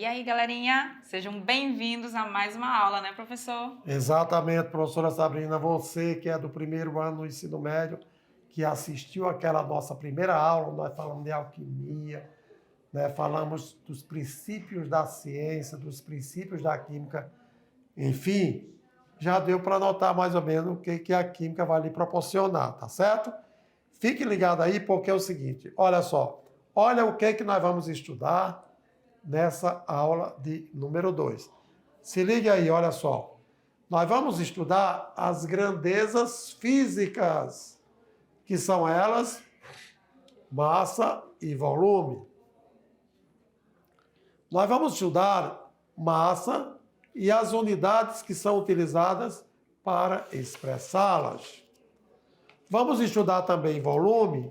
E aí, galerinha, sejam bem-vindos a mais uma aula, né, professor? Exatamente, professora Sabrina, você que é do primeiro ano do ensino médio, que assistiu aquela nossa primeira aula, nós falamos de alquimia, né? Falamos dos princípios da ciência, dos princípios da química, enfim, já deu para notar mais ou menos o que a química vai lhe proporcionar, tá certo? Fique ligado aí, porque é o seguinte, olha só, olha o que nós vamos estudar nessa aula de número 2. Se ligue aí, olha só. Nós vamos estudar as grandezas físicas, que são elas, massa e volume. Nós vamos estudar massa e as unidades que são utilizadas para expressá-las. Vamos estudar também volume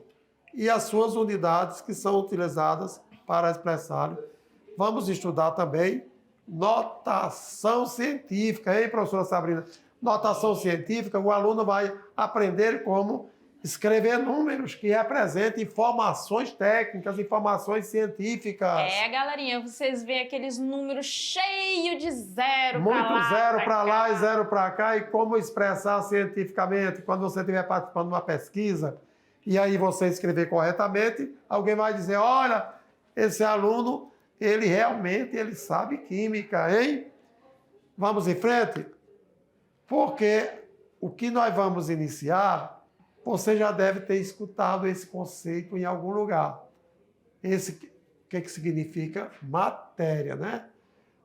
e as suas unidades que são utilizadas para expressá-lo. Vamos estudar também notação científica, hein, professora Sabrina? Notação científica, o aluno vai aprender como escrever números que representem informações técnicas, informações científicas. Galerinha, vocês veem aqueles números cheios de zero Muito pra lá, zero para lá cá. e zero para cá, e como expressar cientificamente quando você estiver participando de uma pesquisa, e aí você escrever corretamente, alguém vai dizer, olha, esse aluno, ele realmente sabe química, hein? Vamos em frente? Porque o que nós vamos iniciar, você já deve ter escutado esse conceito em algum lugar. O que significa matéria, né?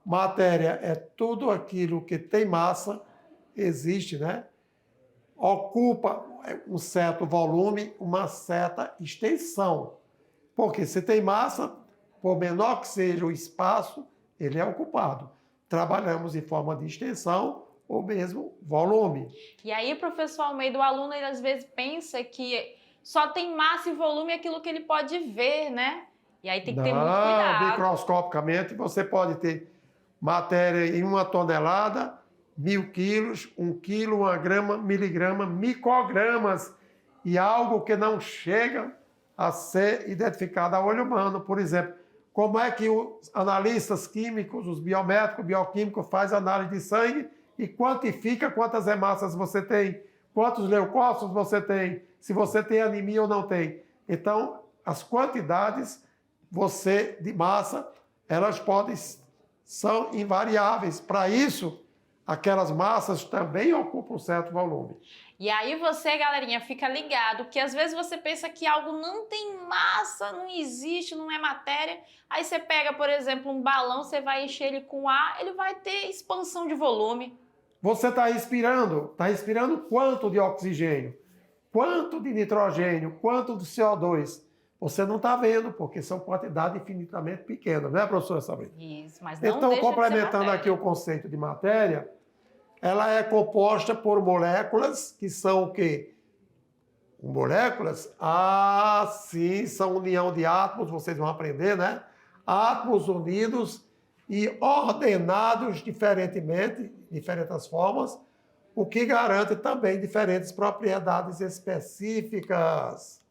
Matéria é tudo aquilo que tem massa, existe, né? Ocupa um certo volume, uma certa extensão. Porque se tem massa, por menor que seja o espaço, ele é ocupado. Trabalhamos em forma de extensão ou mesmo volume. E aí, professor Almeida, o aluno ele, às vezes pensa que só tem massa e volume aquilo que ele pode ver, né? E aí tem que ter muito cuidado. Microscopicamente, você pode ter matéria em 1 tonelada, 1000 quilos, 1 quilo, 1 grama, miligrama, microgramas, e algo que não chega a ser identificado a olho humano. Por exemplo, como é que os analistas químicos, os biomédicos, bioquímicos, fazem análise de sangue e quantifica quantas hemácias você tem, quantos leucócitos você tem, se você tem anemia ou não tem. Então, as quantidades de massa, elas são invariáveis. Para isso, aquelas massas também ocupam um certo volume. E aí você, galerinha, fica ligado que às vezes você pensa que algo não tem massa, não existe, não é matéria. Aí você pega, por exemplo, um balão, você vai encher ele com ar, ele vai ter expansão de volume. Você está respirando quanto de oxigênio? Quanto de nitrogênio? Quanto de CO2? Você não está vendo, porque são quantidades infinitamente pequenas, né, professora Sabrina? Isso, mas não Então, deixa de ser complementando matéria. aqui o conceito de matéria, ela é composta por moléculas, que são o quê? Moléculas? Ah, sim, são união de átomos, vocês vão aprender, né? Átomos unidos e ordenados diferentemente, diferentes formas, o que garante também diferentes propriedades específicas.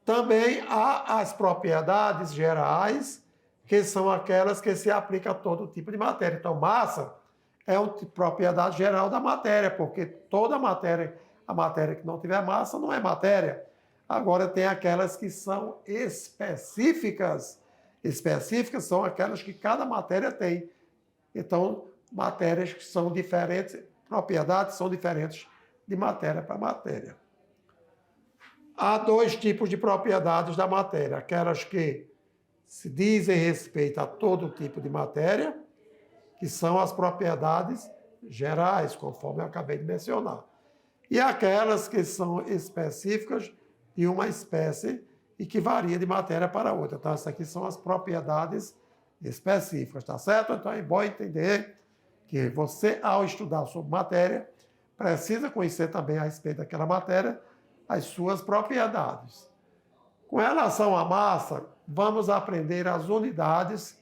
Também há as propriedades gerais, que são aquelas que se aplicam a todo tipo de matéria. Então, massa é uma propriedade geral da matéria, porque toda matéria, a matéria que não tiver massa não é matéria. Agora, tem aquelas que são específicas. Específicas são aquelas que cada matéria tem. Então, matérias que são diferentes, propriedades são diferentes de matéria para matéria. Há 2 tipos de propriedades da matéria. Aquelas que se dizem respeito a todo tipo de matéria, que são as propriedades gerais, conforme eu acabei de mencionar. E aquelas que são específicas de uma espécie e que varia de matéria para outra. Então, essas aqui são as propriedades específicas, tá certo? Então, é bom entender que você, ao estudar sobre matéria, precisa conhecer também a respeito daquela matéria, as suas propriedades. Com relação à massa, vamos aprender as unidades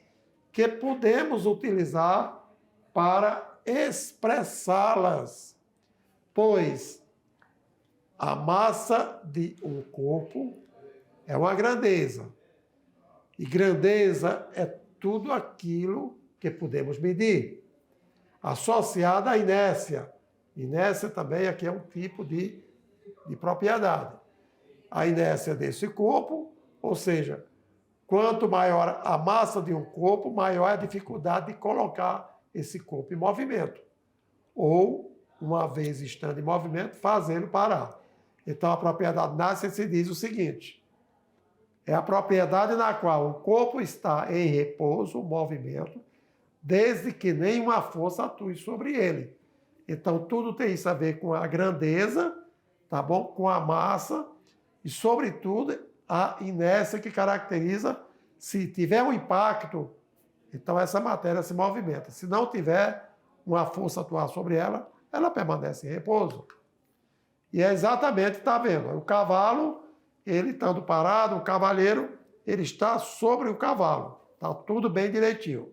que podemos utilizar para expressá-las, pois a massa de um corpo é uma grandeza, e grandeza é tudo aquilo que podemos medir. Associada à inércia. Inércia também aqui é um tipo de propriedade. A inércia desse corpo, ou seja, quanto maior a massa de um corpo, maior a dificuldade de colocar esse corpo em movimento. Ou, uma vez estando em movimento, fazê-lo parar. Então, a propriedade inércia se diz o seguinte: é a propriedade na qual o corpo está em repouso, movimento, desde que nenhuma força atue sobre ele. Então, tudo tem isso a ver com a grandeza, tá bom? Com a massa e, sobretudo, a inércia que caracteriza, se tiver um impacto, então essa matéria se movimenta. Se não tiver uma força atuar sobre ela, ela permanece em repouso. E é exatamente, está vendo, o cavalo, ele estando parado, o cavaleiro, ele está sobre o cavalo. Está tudo bem direitinho.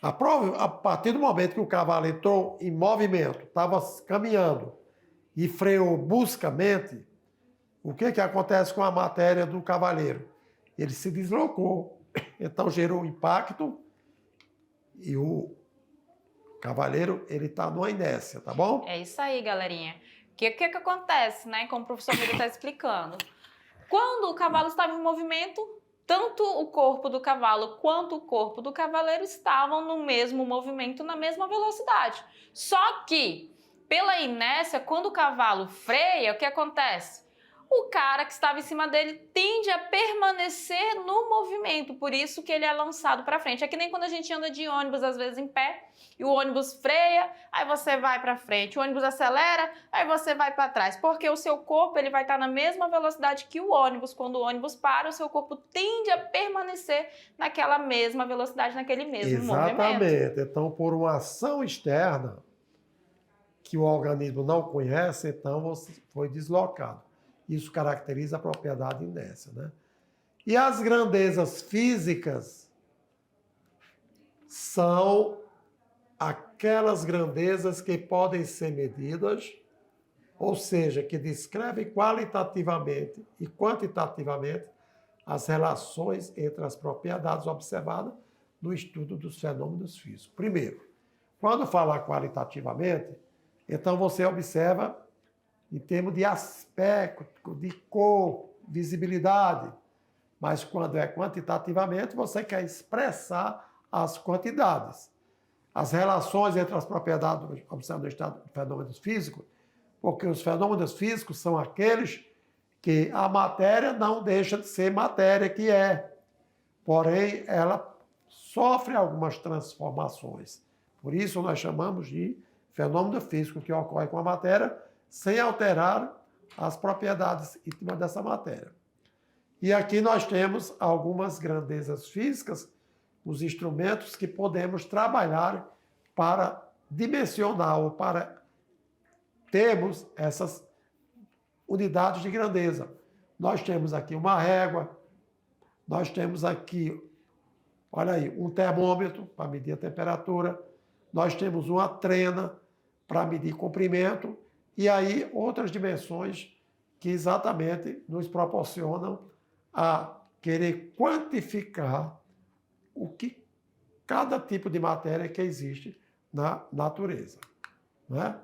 A partir do momento que o cavalo entrou em movimento, estava caminhando e freou bruscamente, o que acontece com a matéria do cavaleiro? Ele se deslocou, então gerou impacto e o cavaleiro ele está numa inércia, tá bom? É isso aí, galerinha. O que acontece, né? Como o professor Miguel está explicando. Quando o cavalo estava em movimento, tanto o corpo do cavalo quanto o corpo do cavaleiro estavam no mesmo movimento, na mesma velocidade. Só que, pela inércia, quando o cavalo freia, o que acontece? O cara que estava em cima dele tende a permanecer no movimento, por isso que ele é lançado para frente. É que nem quando a gente anda de ônibus, às vezes em pé, e o ônibus freia, aí você vai para frente. O ônibus acelera, aí você vai para trás. Porque o seu corpo ele vai estar na mesma velocidade que o ônibus. Quando o ônibus para, o seu corpo tende a permanecer naquela mesma velocidade, naquele mesmo movimento. Exatamente. Então, por uma ação externa que o organismo não conhece, então você foi deslocado. Isso caracteriza a propriedade inércia, né? E as grandezas físicas são aquelas grandezas que podem ser medidas, ou seja, que descrevem qualitativamente e quantitativamente as relações entre as propriedades observadas no estudo dos fenômenos físicos. Primeiro, quando fala qualitativamente, então você observa em termos de aspecto, de cor, visibilidade. Mas quando é quantitativamente, você quer expressar as quantidades. As relações entre as propriedades observadas no estado de fenômenos físicos, porque os fenômenos físicos são aqueles que a matéria não deixa de ser matéria que é. Porém, ela sofre algumas transformações. Por isso, nós chamamos de fenômeno físico que ocorre com a matéria sem alterar as propriedades íntimas dessa matéria. E aqui nós temos algumas grandezas físicas, os instrumentos que podemos trabalhar para dimensionar ou para termos essas unidades de grandeza. Nós temos aqui uma régua, nós temos aqui, olha aí, um termômetro para medir a temperatura, nós temos uma trena para medir comprimento, e aí outras dimensões que exatamente nos proporcionam a querer quantificar o que cada tipo de matéria que existe na natureza, né?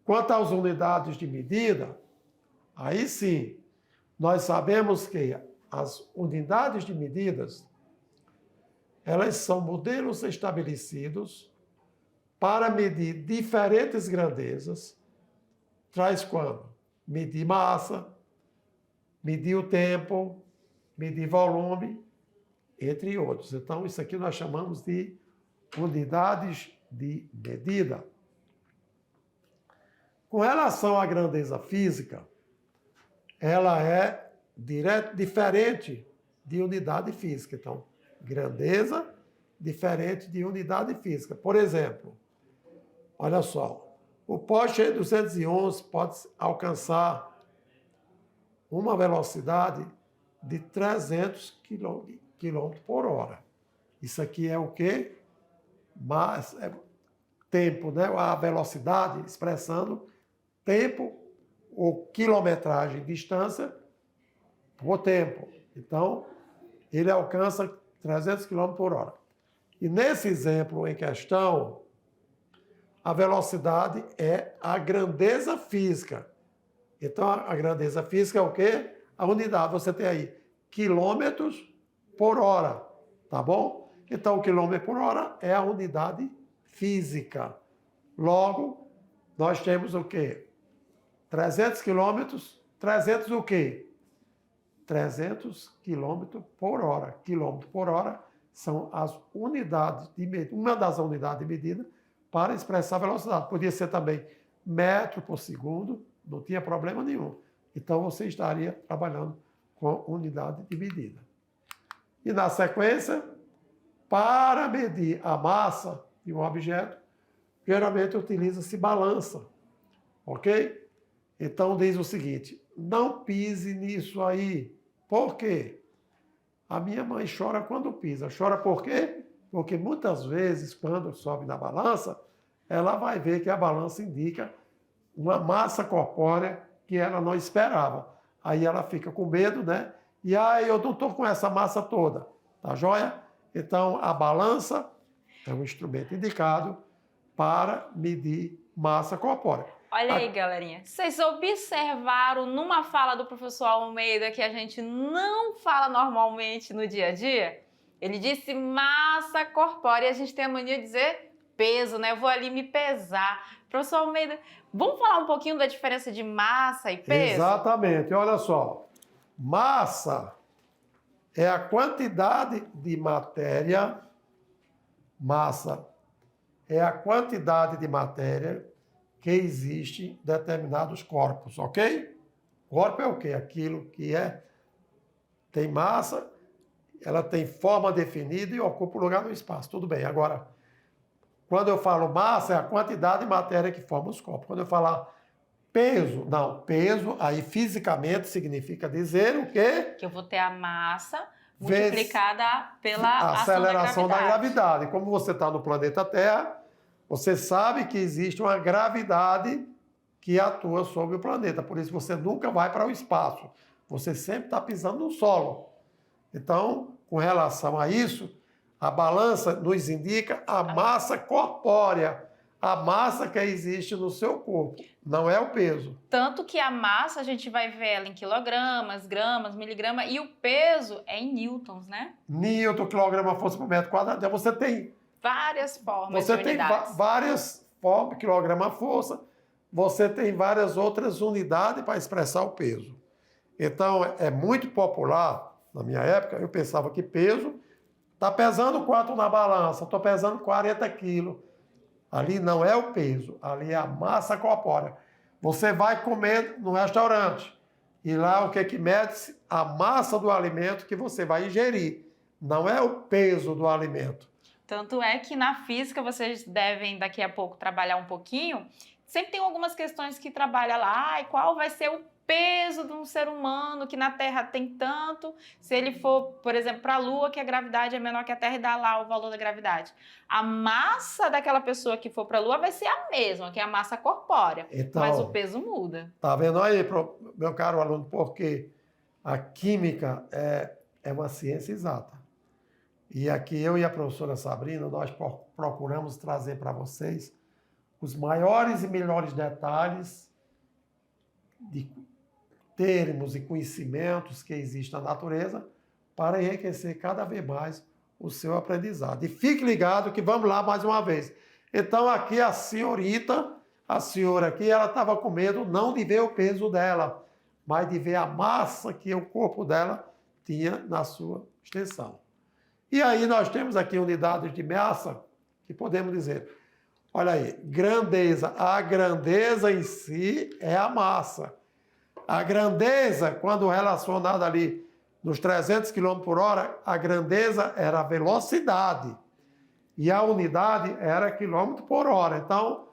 Quanto às unidades de medida, aí sim, nós sabemos que as unidades de medidas, elas são modelos estabelecidos para medir diferentes grandezas. Traz quando? Medir massa, medir o tempo, medir volume, entre outros. Então, isso aqui nós chamamos de unidades de medida. Com relação à grandeza física, ela é diferente de unidade física. Então, grandeza diferente de unidade física. Por exemplo, olha só, o Porsche 211 pode alcançar uma velocidade de 300 km por hora. Isso aqui é o quê? Mas tempo, né? A velocidade expressando tempo ou quilometragem, distância por tempo. Então, ele alcança 300 km por hora. E nesse exemplo em questão, a velocidade é a grandeza física. Então, a grandeza física é o quê? A unidade. Você tem aí quilômetros por hora, tá bom? Então, o quilômetro por hora é a unidade física. Logo, nós temos o quê? 300 quilômetros, 300 o quê? 300 quilômetros por hora. Quilômetro por hora são as unidades de medida, uma das unidades de medida para expressar a velocidade. Podia ser também metro por segundo, não tinha problema nenhum. Então, você estaria trabalhando com unidade de medida. E na sequência, para medir a massa de um objeto, geralmente utiliza-se balança, ok? Então, diz o seguinte, não pise nisso aí. Por quê? A minha mãe chora quando pisa. Chora por quê? Porque muitas vezes, quando sobe na balança, ela vai ver que a balança indica uma massa corpórea que ela não esperava. Aí ela fica com medo, né? E aí eu não estou com essa massa toda, tá joia? Então, a balança é um instrumento indicado para medir massa corpórea. Olha aí, galerinha. Vocês observaram numa fala do professor Almeida que a gente não fala normalmente no dia a dia? Ele disse massa corpórea e a gente tem a mania de dizer peso, né? Eu vou ali me pesar. Professor Almeida, vamos falar um pouquinho da diferença de massa e peso? Exatamente. Olha só. Massa é a quantidade de matéria. Massa é a quantidade de matéria que existe em determinados corpos, ok? Corpo é o quê? Aquilo que tem massa, ela tem forma definida e ocupa o lugar no espaço. Tudo bem. Agora, quando eu falo massa, é a quantidade de matéria que forma os corpos. Quando eu falar peso, não, peso, aí fisicamente significa dizer o quê? Que eu vou ter a massa multiplicada pela aceleração da gravidade. Como você está no planeta Terra, você sabe que existe uma gravidade que atua sobre o planeta. Por isso você nunca vai para o espaço. Você sempre está pisando no solo. Então, com relação a isso, a balança nos indica a massa corpórea, a massa que existe no seu corpo, não é o peso. Tanto que a massa a gente vai ver ela em quilogramas, gramas, miligrama, e o peso é em newtons, né? Newton, quilograma, força por metro quadrado. Então você tem várias formas você de tem unidades. várias formas, quilograma, força. Você tem várias outras unidades para expressar o peso. Então, é muito popular, na minha época, eu pensava que peso está pesando quanto na balança? Estou pesando 40 quilos. Ali não é o peso, ali é a massa corpórea. Você vai comer no restaurante e lá o que mede-se? A massa do alimento que você vai ingerir. Não é o peso do alimento. Tanto é que na física vocês devem daqui a pouco trabalhar um pouquinho. Sempre tem algumas questões que trabalha lá, e qual vai ser o peso de um ser humano que na Terra tem tanto, se ele for, por exemplo, para a Lua, que a gravidade é menor que a Terra e dá lá o valor da gravidade. A massa daquela pessoa que for para a Lua vai ser a mesma, que é a massa corpórea, então, mas o peso muda. Tá vendo aí, meu caro aluno, porque a química é uma ciência exata. E aqui eu e a professora Sabrina, nós procuramos trazer para vocês os maiores e melhores detalhes de termos e conhecimentos que existem na natureza para enriquecer cada vez mais o seu aprendizado. E fique ligado que vamos lá mais uma vez. Então aqui a senhorita, a senhora aqui, ela estava com medo não de ver o peso dela, mas de ver a massa que o corpo dela tinha na sua extensão. E aí nós temos aqui unidades de massa que podemos dizer, olha aí, grandeza. A grandeza em si é a massa. A grandeza, quando relacionada ali nos 300 km por hora, a grandeza era a velocidade. E a unidade era quilômetro por hora. Então,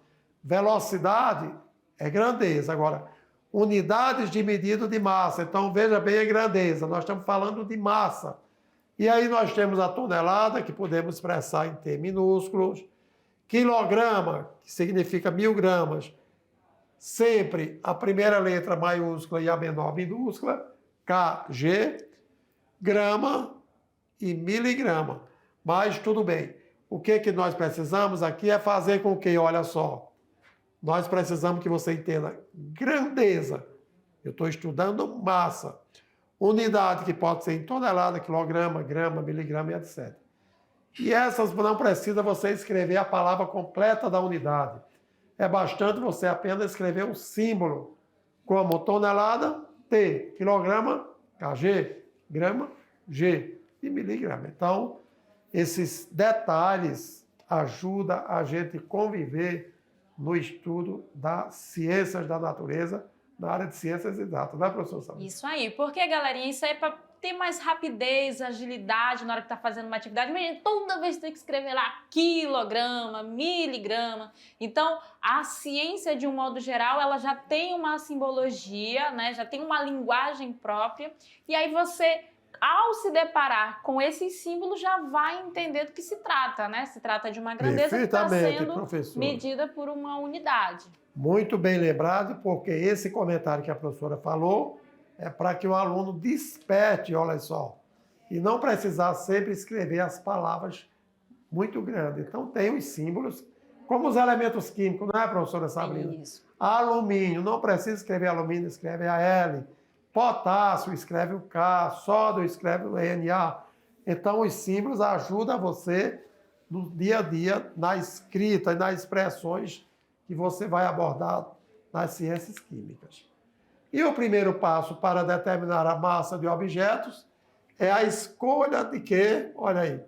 velocidade é grandeza. Agora, unidades de medida de massa. Então, veja bem a grandeza. Nós estamos falando de massa. E aí nós temos a tonelada, que podemos expressar em T minúsculos. Quilograma, que significa 1000 gramas. Sempre a primeira letra maiúscula e a menor minúscula. KG. Grama, e miligrama. Mas tudo bem. O que nós precisamos aqui é fazer com que, olha só, nós precisamos que você entenda grandeza. Eu estou estudando massa. Unidade que pode ser em tonelada, quilograma, grama, miligrama e etc. E essas não precisa você escrever a palavra completa da unidade. É bastante você apenas escrever um símbolo, como tonelada, T, quilograma, kg, grama, G e miligrama. Então, esses detalhes ajudam a gente conviver no estudo das ciências da natureza, na área de ciências exatas, né, professor Sabrina? Isso aí, porque, galerinha, isso aí é para ter mais rapidez, agilidade na hora que tá fazendo uma atividade. Imagina, toda vez tem que escrever lá quilograma, miligrama. Então, a ciência, de um modo geral, ela já tem uma simbologia, né? Já tem uma linguagem própria. E aí você, ao se deparar com esses símbolos, já vai entender do que se trata, né? Se trata de uma grandeza que está sendo professora, medida por uma unidade. Muito bem lembrado, porque esse comentário que a professora falou é para que o aluno desperte, olha só, e não precisar sempre escrever as palavras muito grandes. Então, tem os símbolos, como os elementos químicos, não é, professora Sabrina? Isso. Alumínio, não precisa escrever alumínio, escreve a L. Potássio, escreve o K. Sódio, escreve o Na. Então, os símbolos ajudam você no dia a dia, na escrita e nas expressões que você vai abordar nas ciências químicas. E o primeiro passo para determinar a massa de objetos é a escolha de quê? Olha aí,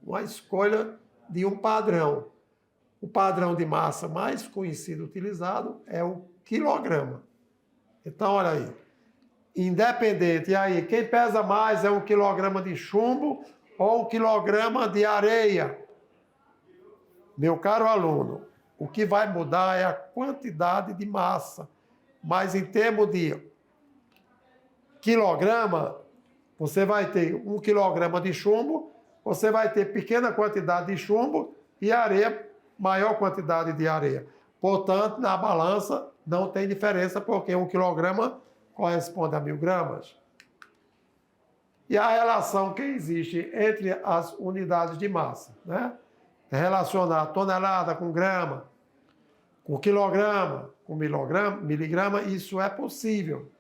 uma escolha de um padrão. O padrão de massa mais conhecido utilizado é o quilograma. Então, olha aí, independente, e aí, quem pesa mais é 1 quilograma de chumbo ou 1 quilograma de areia? Meu caro aluno, o que vai mudar é a quantidade de massa. Mas em termos de quilograma, você vai ter 1 quilograma de chumbo, você vai ter pequena quantidade de chumbo e areia, maior quantidade de areia. Portanto, na balança não tem diferença, porque 1 quilograma corresponde a 1000 gramas. E a relação que existe entre as unidades de massa, né? Relacionar tonelada com grama, com quilograma, com miligrama, isso é possível.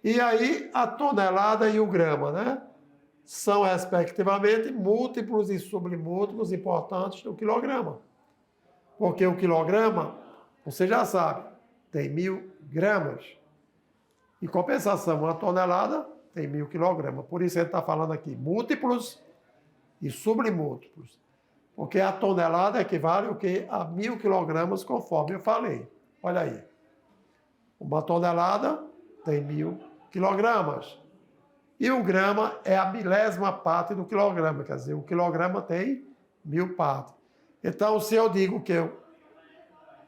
E aí, a tonelada e o grama, né? São, respectivamente, múltiplos e submúltiplos importantes do quilograma. Porque o quilograma, você já sabe, tem 1000 gramas. Em compensação, uma tonelada tem 1000 quilogramas. Por isso ele está falando aqui, múltiplos e submúltiplos. Porque a tonelada equivale ao que a 1000 quilogramas, conforme eu falei. Olha aí. Uma tonelada tem 1000 quilogramas. E o grama é a milésima parte do quilograma. Quer dizer, o quilograma tem 1000 partes. Então, se eu digo que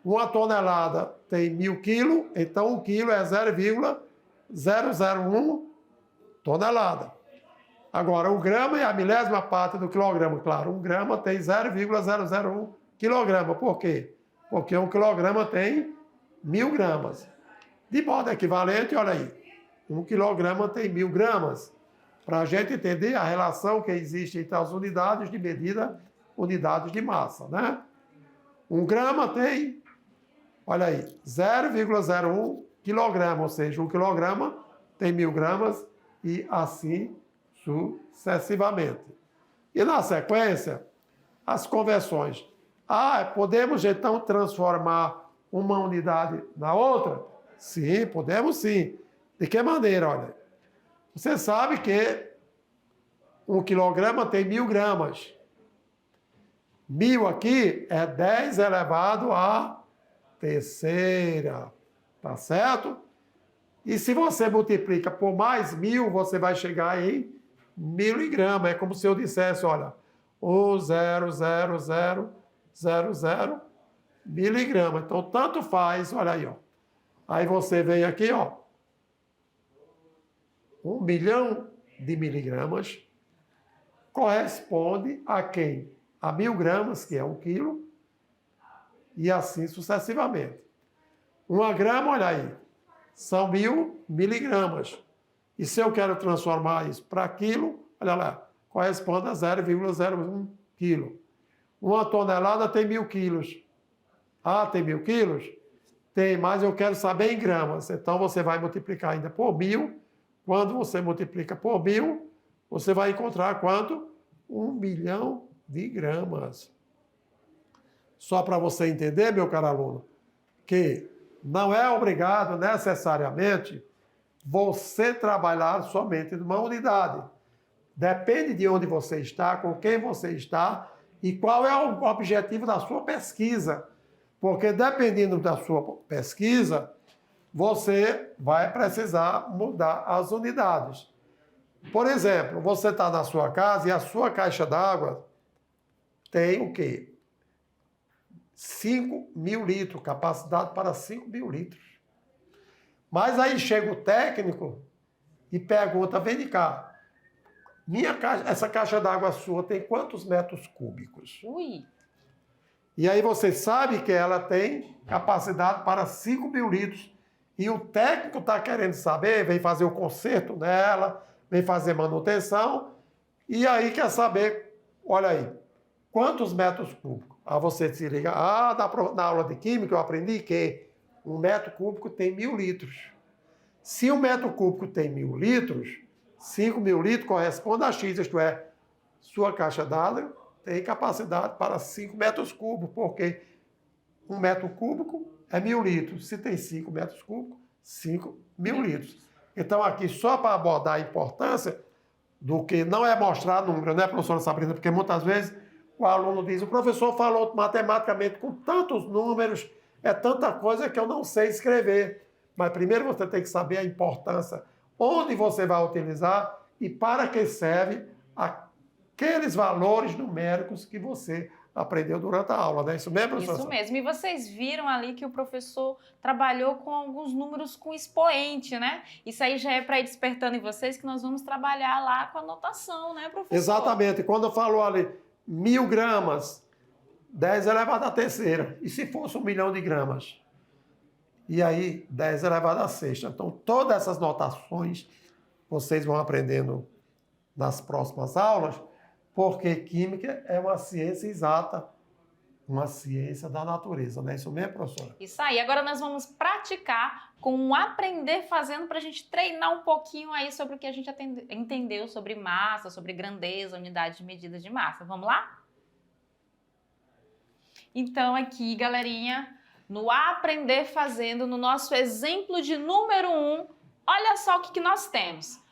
uma tonelada tem 1000 quilos, então 1 quilo é 0,001 tonelada. Agora, o grama é a milésima parte do quilograma. Claro, 1 grama tem 0,001 quilograma. Por quê? Porque 1 quilograma tem 1000 gramas. De modo equivalente, olha aí, 1 quilograma tem 1000 gramas. Para a gente entender a relação que existe entre as unidades de medida, unidades de massa, né? 1 grama tem, olha aí, 0,01 quilograma, ou seja, 1 quilograma tem 1000 gramas e assim sucessivamente. E na sequência, as conversões. Podemos então transformar uma unidade na outra? Sim, podemos sim. De que maneira? Olha, você sabe que 1 quilograma tem 1000 gramas. 1000 aqui é 10 elevado à terceira. Tá certo? E se você multiplica por mais 1000, você vai chegar em miligrama. É como se eu dissesse, olha, 1,00000 miligrama. Então, tanto faz, olha aí, ó. Aí você vem aqui, ó, 1 milhão de miligramas corresponde a quem? A 1000 gramas, que é 1 quilo, e assim sucessivamente. 1 grama, olha aí, são 1000 miligramas. E se eu quero transformar isso para quilo, olha lá, corresponde a 0,01 quilo. Uma tonelada tem 1.000 quilos. Ah, tem 1.000 quilos? Tem, mas eu quero saber em gramas. Então, você vai multiplicar ainda por 1.000. Quando você multiplica por 1.000, você vai encontrar quanto? 1 milhão de gramas. Só para você entender, meu caro aluno, que não é obrigado necessariamente você trabalhar somente numa unidade. Depende de onde você está, com quem você está e qual é o objetivo da sua pesquisa. Porque dependendo da sua pesquisa, você vai precisar mudar as unidades. Por exemplo, você está na sua casa e a sua caixa d'água tem o quê? 5.000 litros, capacidade para 5.000 litros. Mas aí chega o técnico e pergunta, vem cá, essa caixa d'água sua tem quantos metros cúbicos? Ui! E aí você sabe que ela tem capacidade para 5.000 litros. E o técnico está querendo saber, vem fazer o conserto nela, vem fazer manutenção, e aí quer saber, olha aí, quantos metros cúbicos? Aí você se liga, na aula de química eu aprendi que 1 metro cúbico tem 1.000 litros. Se 1 metro cúbico tem 1.000 litros, 5.000 litros corresponde a X, isto é, sua caixa d'água tem capacidade para 5 metros cúbicos, porque 1 metro cúbico é 1.000 litros. Se tem 5 metros cúbicos, 5.000 litros. Então, aqui, só para abordar a importância do que não é mostrar número, né, professora Sabrina? Porque muitas vezes o aluno diz, o professor falou matematicamente com tantos números, é tanta coisa que eu não sei escrever. Mas primeiro você tem que saber a importância, onde você vai utilizar e para que serve aqueles valores numéricos que você aprendeu durante a aula, né? Isso mesmo, professor? Isso mesmo. E vocês viram ali que o professor trabalhou com alguns números com expoente, né? Isso aí já é para ir despertando em vocês que nós vamos trabalhar lá com a anotação, né, professor? Exatamente. Quando falou ali 1.000 gramas, 10 elevado à terceira. E se fosse 1 milhão de gramas? E aí, 10 elevado à sexta. Então, todas essas notações vocês vão aprendendo nas próximas aulas, porque química é uma ciência exata, uma ciência da natureza, não é isso mesmo, professora? Isso aí. Agora nós vamos praticar com um aprender fazendo para a gente treinar um pouquinho aí sobre o que a gente entendeu sobre massa, sobre grandeza, unidade de medida de massa. Vamos lá? Então aqui, galerinha, no aprender fazendo, no nosso exemplo de número 1, olha só o que nós temos.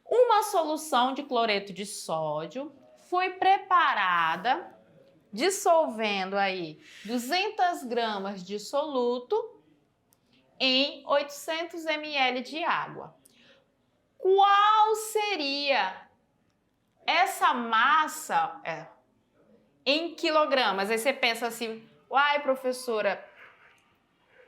Uma solução de cloreto de sódio foi preparada dissolvendo aí 200 gramas de soluto em 800 ml de água. Qual seria essa massa em quilogramas? Aí você pensa assim, uai, professora,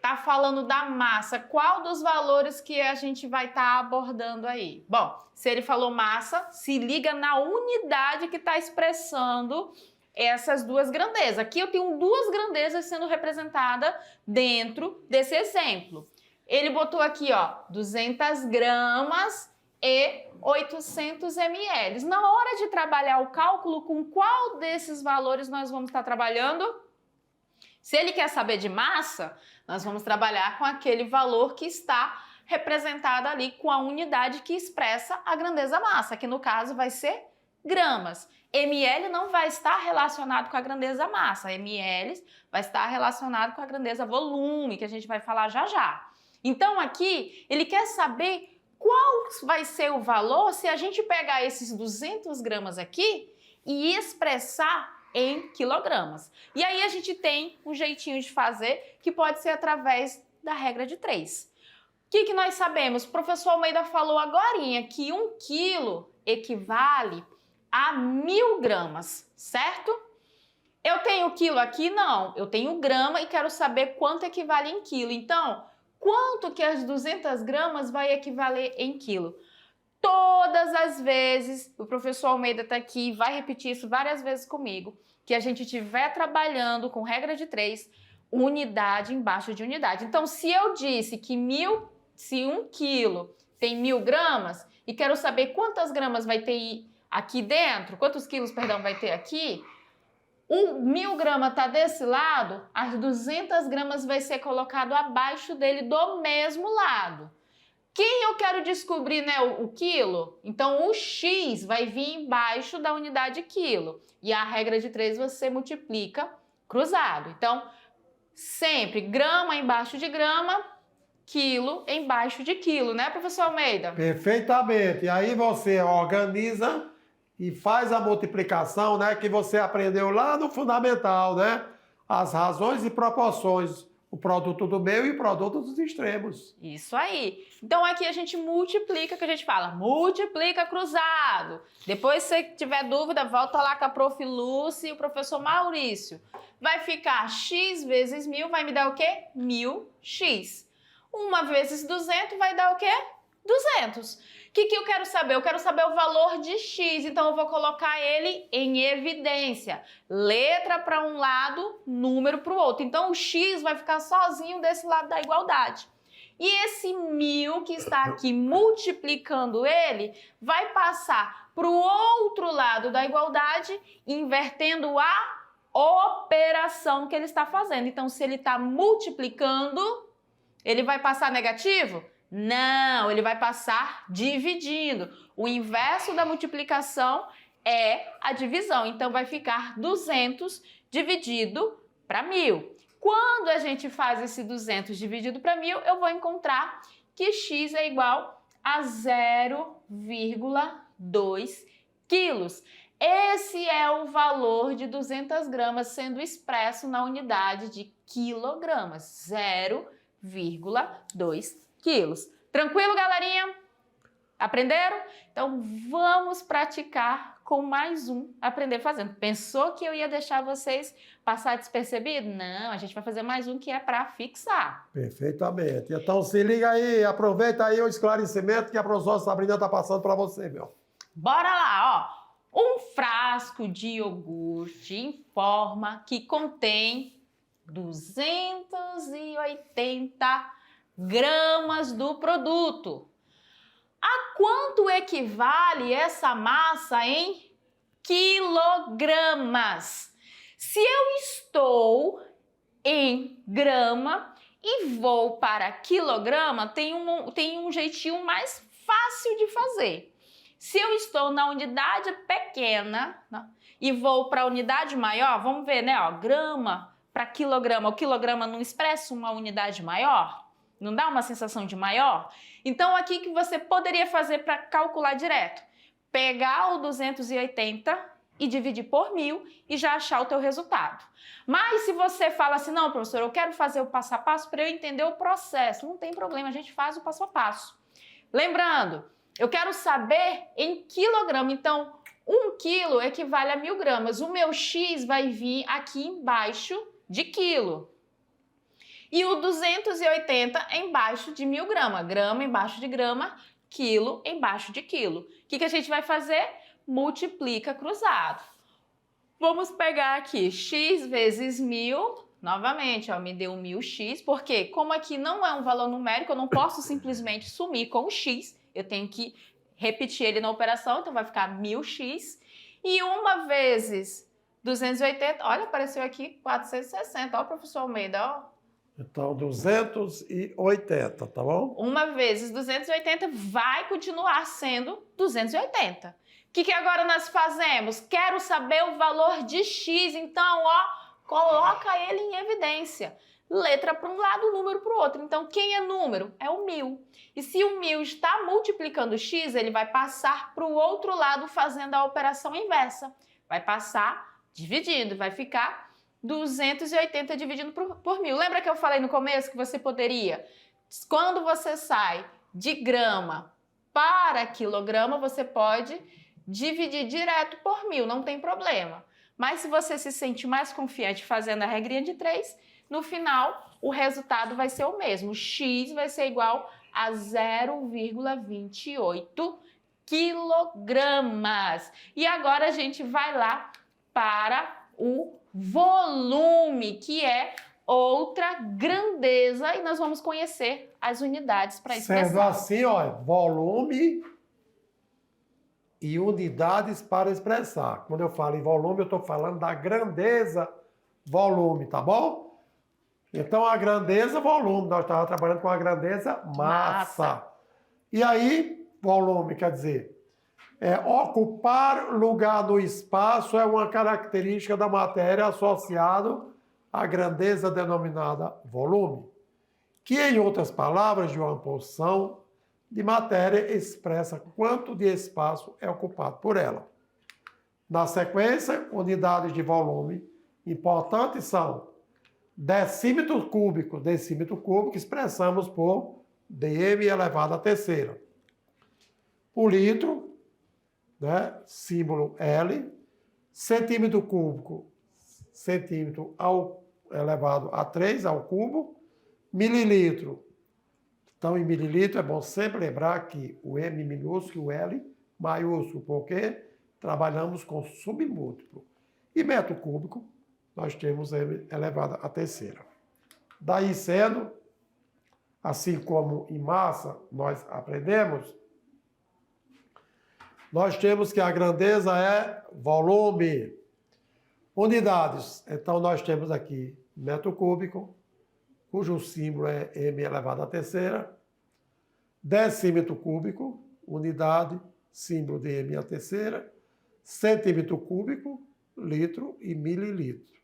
tá falando da massa, qual dos valores que a gente vai estar abordando aí? Bom, se ele falou massa, se liga na unidade que está expressando essas duas grandezas. Aqui eu tenho duas grandezas sendo representadas dentro desse exemplo. Ele botou aqui, ó, 200 gramas e 800 ml. Na hora de trabalhar o cálculo, com qual desses valores nós vamos estar trabalhando? Se ele quer saber de massa, nós vamos trabalhar com aquele valor que está representado ali com a unidade que expressa a grandeza massa, que no caso vai ser gramas. ml não vai estar relacionado com a grandeza massa, ml vai estar relacionado com a grandeza volume, que a gente vai falar já já. Então aqui ele quer saber qual vai ser o valor se a gente pegar esses 200 gramas aqui e expressar em quilogramas. E aí a gente tem um jeitinho de fazer que pode ser através da regra de 3. O que nós sabemos? O professor Almeida falou agorinha que 1 quilo equivale a 1.000 gramas, certo? Eu tenho quilo aqui? Não. Eu tenho grama e quero saber quanto equivale em quilo. Então, quanto que as 200 gramas vai equivaler em quilo? Todas as vezes, o professor Almeida está aqui, vai repetir isso várias vezes comigo, que a gente estiver trabalhando com regra de 3, unidade embaixo de unidade. Então, se eu disse que se 1 quilo tem 1.000 gramas, e quero saber quantas gramas vai ter aqui dentro, quantos quilos, perdão, vai ter aqui? O 1.000 gramas está desse lado, as 200 gramas vai ser colocado abaixo dele do mesmo lado. Quem eu quero descobrir, né, o quilo? Então, o X vai vir embaixo da unidade quilo. E a regra de 3 você multiplica cruzado. Então, sempre grama embaixo de grama, quilo embaixo de quilo, né, professor Almeida? Perfeitamente. E aí você organiza e faz a multiplicação, né, que você aprendeu lá no fundamental, né? As razões e proporções. O produto do meio e o produto dos extremos. Isso aí. Então aqui a gente multiplica, que a gente fala, multiplica cruzado. Depois, se você tiver dúvida, volta lá com a prof. Lúcia e o professor Maurício. Vai ficar x vezes 1.000, vai me dar o quê? 1.000x. 1 vezes 200 vai dar o quê? 200. O que eu quero saber? Eu quero saber o valor de x, então eu vou colocar ele em evidência. Letra para um lado, número para o outro. Então o x vai ficar sozinho desse lado da igualdade. E esse 1.000 que está aqui multiplicando ele, vai passar para o outro lado da igualdade, invertendo a operação que ele está fazendo. Então se ele está multiplicando, ele vai passar negativo? Não, ele vai passar dividindo. O inverso da multiplicação é a divisão. Então, vai ficar 200 dividido para 1.000. Quando a gente faz esse 200 dividido para 1.000, eu vou encontrar que x é igual a 0,2 quilos. Esse é o valor de 200 gramas sendo expresso na unidade de quilogramas. 0,2 quilos. Tranquilo, galerinha? Aprenderam? Então vamos praticar com mais um aprender fazendo. Pensou que eu ia deixar vocês passar despercebido? Não, a gente vai fazer mais um que é para fixar. Perfeitamente. Então se liga aí, aproveita aí o esclarecimento que a professora Sabrina está passando para você, meu. Bora lá, ó. Um frasco de iogurte informa que contém 280 gramas do produto. A quanto equivale essa massa em quilogramas? Se eu estou em grama e vou para quilograma, tem um jeitinho mais fácil de fazer. Se eu estou na unidade pequena, né, e vou para a unidade maior, vamos ver, né? Ó, grama para quilograma. O quilograma não expressa uma unidade maior? Não dá uma sensação de maior? Então, aqui que você poderia fazer para calcular direto? Pegar o 280 e dividir por 1.000 e já achar o teu resultado. Mas se você fala assim, não, professor, eu quero fazer o passo a passo para eu entender o processo. Não tem problema, a gente faz o passo a passo. Lembrando, eu quero saber em quilograma. Então, 1 quilo equivale a 1.000 gramas. O meu X vai vir aqui embaixo de quilo. E o 280 embaixo de 1.000 gramas. Grama embaixo de grama, quilo embaixo de quilo. O que a gente vai fazer? Multiplica cruzado. Vamos pegar aqui x vezes 1.000. Novamente, ó, me deu 1.000x. Porque como aqui não é um valor numérico, eu não posso simplesmente sumir com o x. Eu tenho que repetir ele na operação. Então vai ficar 1.000x. E 1 vezes 280, olha, apareceu aqui 460. Ó, professor Almeida, ó. Então, 280, tá bom? 1 vezes 280 vai continuar sendo 280. O que agora nós fazemos? Quero saber o valor de x, então, ó, coloca ele em evidência. Letra para um lado, número para o outro. Então, quem é número? É o 1.000. E se o 1.000 está multiplicando x, ele vai passar para o outro lado fazendo a operação inversa. Vai passar dividindo, vai ficar 280 dividido por 1.000. Lembra que eu falei no começo que você poderia, quando você sai de grama para quilograma, você pode dividir direto por 1.000, não tem problema. Mas se você se sente mais confiante fazendo a regrinha de 3, no final o resultado vai ser o mesmo. X vai ser igual a 0,28 quilogramas. E agora a gente vai lá para o volume, que é outra grandeza, e nós vamos conhecer as unidades para expressar. Sendo assim, ó, volume e unidades para expressar. Quando eu falo em volume, eu estou falando da grandeza volume, tá bom? Então, a grandeza volume, nós estávamos trabalhando com a grandeza massa. E aí, volume quer dizer, ocupar lugar no espaço é uma característica da matéria associada à grandeza denominada volume, que, em outras palavras, de uma porção de matéria expressa quanto de espaço é ocupado por ela. Na sequência, unidades de volume importantes são decímetro cúbico expressamos por dm elevado à terceira. O litro, né, símbolo L, centímetro cúbico, centímetro ao elevado a 3 ao cubo, mililitro. Então, em mililitro, é bom sempre lembrar que o M minúsculo e o L maiúsculo, porque trabalhamos com submúltiplo. E metro cúbico, nós temos M elevado à terceira. Daí sendo, assim como em massa nós aprendemos, nós temos que a grandeza é volume. Unidades, então nós temos aqui metro cúbico, cujo símbolo é M elevado à terceira. Decímetro cúbico, unidade, símbolo de M à terceira. Centímetro cúbico, litro e mililitro.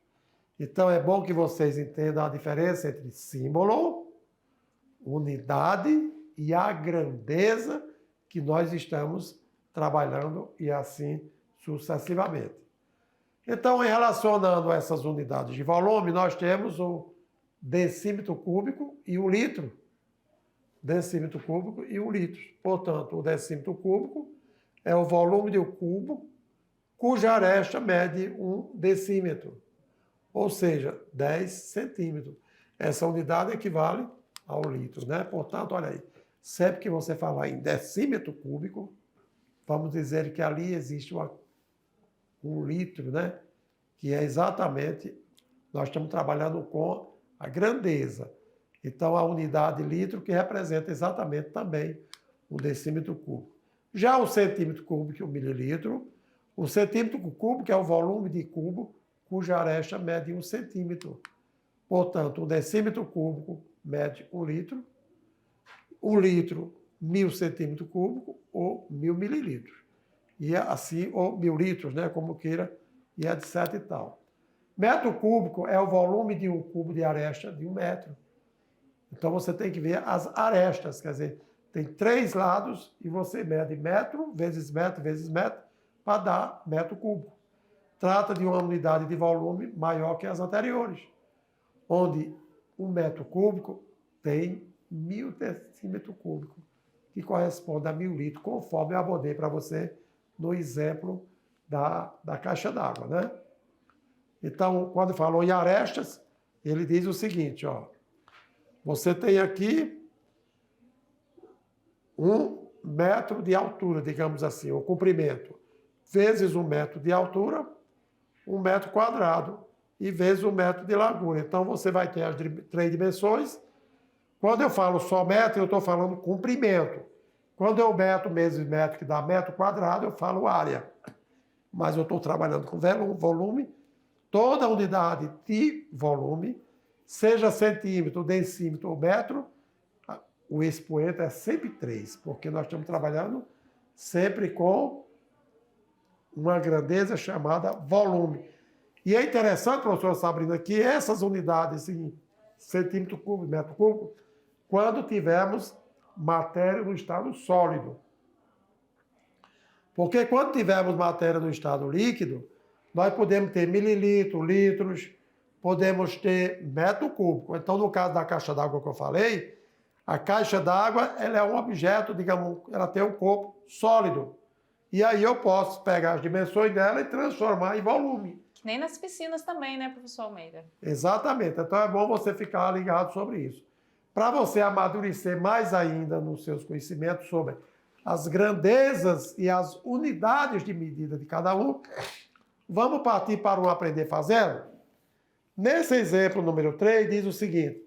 Então é bom que vocês entendam a diferença entre símbolo, unidade e a grandeza que nós estamos trabalhando e assim sucessivamente. Então, relacionando essas unidades de volume, nós temos o decímetro cúbico e o litro. Decímetro cúbico e o litro. Portanto, o decímetro cúbico é o volume de um cubo cuja aresta mede 1 decímetro, ou seja, 10 centímetros. Essa unidade equivale ao litro, né? Portanto, olha aí, sempre que você falar em decímetro cúbico, vamos dizer que ali existe um litro, né? Que é exatamente, nós estamos trabalhando com a grandeza. Então, a unidade litro que representa exatamente também o decímetro cúbico. Já o centímetro cúbico e o mililitro, o centímetro cúbico é o volume de cubo cuja aresta mede 1 centímetro. Portanto, o decímetro cúbico mede 1 litro, o litro 1000 centímetros cúbicos ou 1000 mililitros. E assim, ou 1000 litros, né, como queira, e etc e tal. Metro cúbico é o volume de um cubo de aresta de 1 metro. Então, você tem que ver as arestas, quer dizer, tem 3 lados e você mede metro, vezes metro, para dar metro cúbico. Trata de uma unidade de volume maior que as anteriores, onde 1 metro cúbico tem 1000 decímetros cúbicos, que corresponde a 1000 litros, conforme eu abordei para você no exemplo da caixa d'água, né? Então, quando falou em arestas, ele diz o seguinte, ó, você tem aqui 1 metro de altura, digamos assim, o comprimento, vezes 1 metro de altura, 1 metro quadrado, e vezes 1 metro de largura. Então, você vai ter as 3 dimensões. Quando eu falo só metro, eu estou falando comprimento. Quando eu meto vezes metro, que dá metro quadrado, eu falo área. Mas eu estou trabalhando com volume. Toda unidade de volume, seja centímetro, decímetro ou metro, o expoente é sempre 3, porque nós estamos trabalhando sempre com uma grandeza chamada volume. E é interessante, professor Sabrina, que essas unidades em centímetro cúbico, metro cúbico, quando tivermos matéria no estado sólido. Porque quando tivermos matéria no estado líquido, nós podemos ter mililitros, litros, podemos ter metro cúbico. Então, no caso da caixa d'água que eu falei, a caixa d'água ela é um objeto, digamos, ela tem um corpo sólido. E aí eu posso pegar as dimensões dela e transformar em volume. Que nem nas piscinas também, né, professor Almeida? Exatamente. Então é bom você ficar ligado sobre isso. Para você amadurecer mais ainda nos seus conhecimentos sobre as grandezas e as unidades de medida de cada um, vamos partir para um aprender fazendo? Nesse exemplo número 3, diz o seguinte: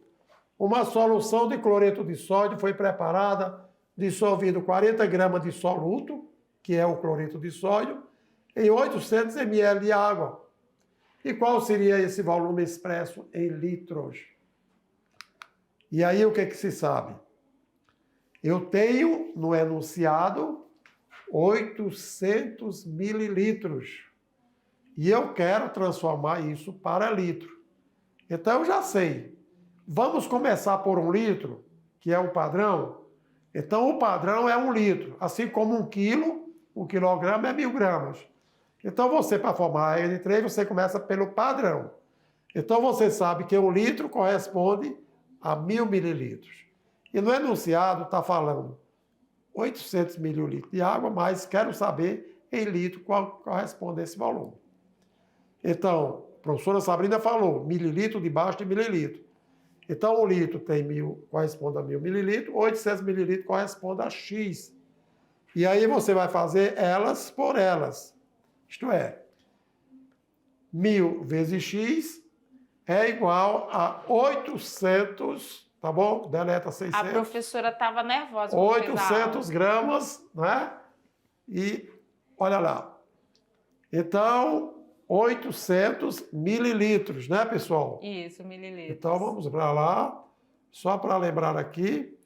uma solução de cloreto de sódio foi preparada dissolvendo 40 gramas de soluto, que é o cloreto de sódio, em 800 ml de água. E qual seria esse volume expresso em litros? E aí o que se sabe? Eu tenho no enunciado 800 mililitros. E eu quero transformar isso para litro. Então eu já sei. Vamos começar por 1 litro, que é o padrão. Então o padrão é 1 litro. Assim como 1 quilo, 1 quilograma é 1000 gramas. Então você, para formar a N3, você começa pelo padrão. Então você sabe que 1 litro corresponde a 1000 mililitros. E no enunciado está falando 800 mililitros de água, mas quero saber em litro qual corresponde a esse volume. Então, a professora Sabrina falou, mililitro debaixo de mililitro. Então, 1 litro tem 1000, corresponde a 1000 mililitros, 800 mililitros corresponde a X. E aí você vai fazer elas por elas. Isto é, 1000 vezes X é igual a 800, tá bom? Deleta 600. A professora estava nervosa. 800 gramas, né? E olha lá. Então, 800 mililitros, né, pessoal? Isso, mililitros. Então, vamos para lá. Só para lembrar aqui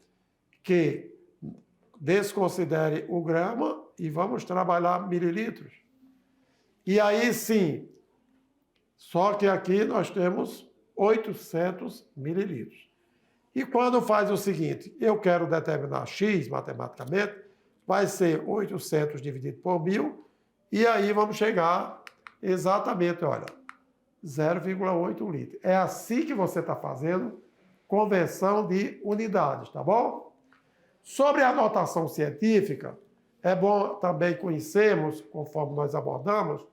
que desconsidere o grama e vamos trabalhar mililitros. E aí, sim, só que aqui nós temos 800 mililitros. E quando faz o seguinte, eu quero determinar X matematicamente, vai ser 800 dividido por 1000, e aí vamos chegar exatamente, olha, 0,8 litro. É assim que você está fazendo conversão de unidades, tá bom? Sobre a notação científica, é bom também conhecermos, conforme nós abordamos,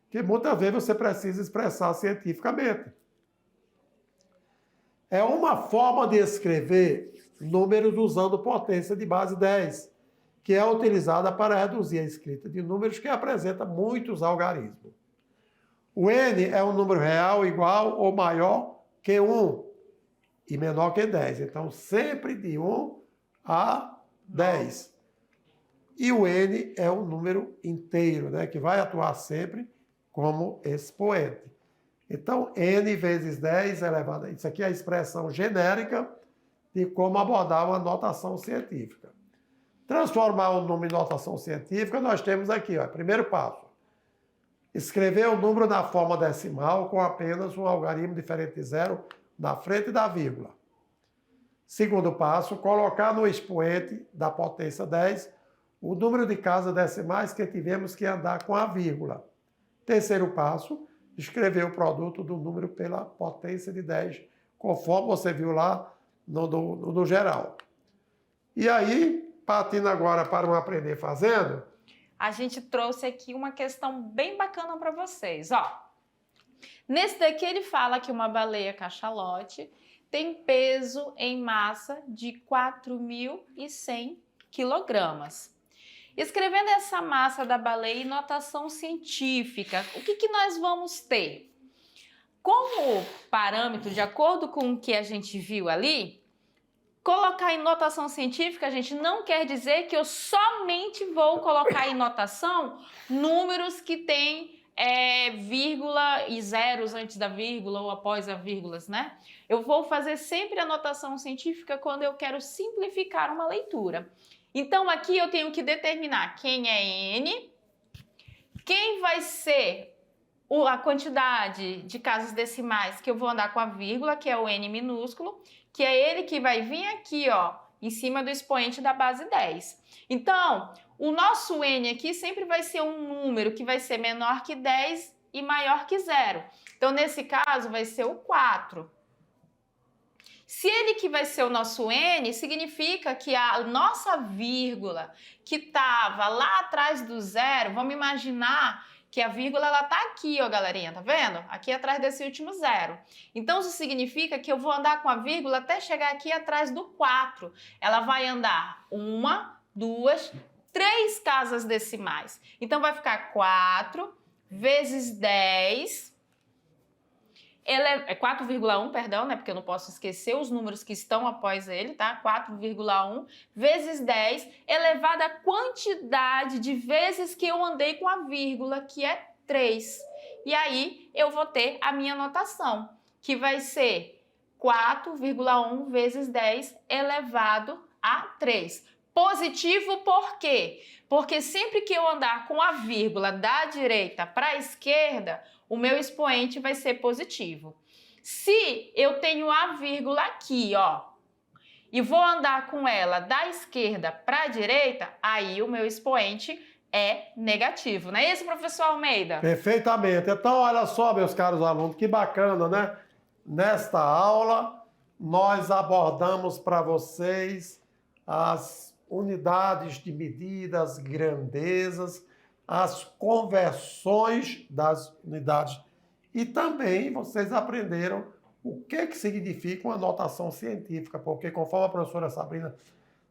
que muitas vezes você precisa expressar cientificamente. É uma forma de escrever números usando potência de base 10, que é utilizada para reduzir a escrita de números que apresenta muitos algarismos. O n é um número real igual ou maior que 1 e menor que 10. Então, sempre de 1 a 10. E o n é um número inteiro, né, que vai atuar sempre como expoente. Então, n vezes 10 elevado a... Isso aqui é a expressão genérica de como abordar uma notação científica. Transformar um número em notação científica, nós temos aqui, ó, primeiro passo. Escrever o número na forma decimal com apenas um algarismo diferente de zero na frente da vírgula. Segundo passo, colocar no expoente da potência 10 o número de casas decimais que tivemos que andar com a vírgula. Terceiro passo, escrever o produto do número pela potência de 10, conforme você viu lá no geral. E aí, partindo agora para um aprender fazendo, a gente trouxe aqui uma questão bem bacana para vocês, ó. Nesse daqui ele fala que uma baleia cachalote tem peso em massa de 4.100 quilogramas. Escrevendo essa massa da baleia em notação científica, o que nós vamos ter? Como parâmetro, de acordo com o que a gente viu ali, colocar em notação científica, gente, não quer dizer que eu somente vou colocar em notação números que têm vírgula e zeros antes da vírgula ou após a vírgulas, né? Eu vou fazer sempre a notação científica quando eu quero simplificar uma leitura. Então, aqui eu tenho que determinar quem é n, quem vai ser a quantidade de casas decimais que eu vou andar com a vírgula, que é o n minúsculo, que é ele que vai vir aqui, ó, em cima do expoente da base 10. Então, o nosso n aqui sempre vai ser um número que vai ser menor que 10 e maior que 0. Então, nesse caso, vai ser o 4. Se ele que vai ser o nosso n, significa que a nossa vírgula que estava lá atrás do 0, vamos imaginar que a vírgula ela tá aqui, ó, galerinha, tá vendo? Aqui atrás desse último 0. Então, isso significa que eu vou andar com a vírgula até chegar aqui atrás do 4. Ela vai andar 1, 2, 3 casas decimais. Então, vai ficar 4 vezes 10. É 4,1, perdão, né? Porque eu não posso esquecer os números que estão após ele, tá? 4,1 vezes 10 elevado à quantidade de vezes que eu andei com a vírgula, que é 3. E aí eu vou ter a minha notação, que vai ser 4,1 vezes 10 elevado a 3. Positivo por quê? Porque sempre que eu andar com a vírgula da direita para a esquerda, o meu expoente vai ser positivo. Se eu tenho a vírgula aqui, ó, e vou andar com ela da esquerda para a direita, aí o meu expoente é negativo. Não é isso, professor Almeida? Perfeitamente. Então, olha só, meus caros alunos, que bacana, né? Nesta aula, nós abordamos para vocês as unidades de medidas, grandezas, as conversões das unidades e também vocês aprenderam o que significa uma notação científica, porque conforme a professora Sabrina,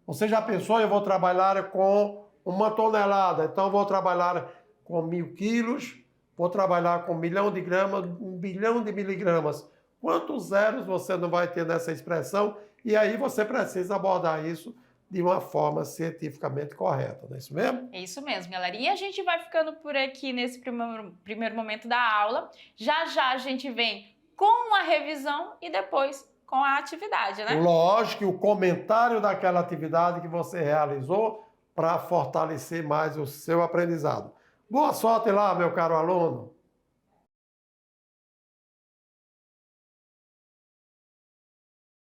você já pensou, eu vou trabalhar com 1 tonelada, então eu vou trabalhar com 1.000 quilos, vou trabalhar com 1 milhão de gramas, 1 bilhão de miligramas. Quantos zeros você não vai ter nessa expressão? E aí você precisa abordar isso de uma forma cientificamente correta, não é isso mesmo? É isso mesmo, galera. E a gente vai ficando por aqui nesse primeiro momento da aula. Já já a gente vem com a revisão e depois com a atividade, né? Lógico que o comentário daquela atividade que você realizou para fortalecer mais o seu aprendizado. Boa sorte lá, meu caro aluno!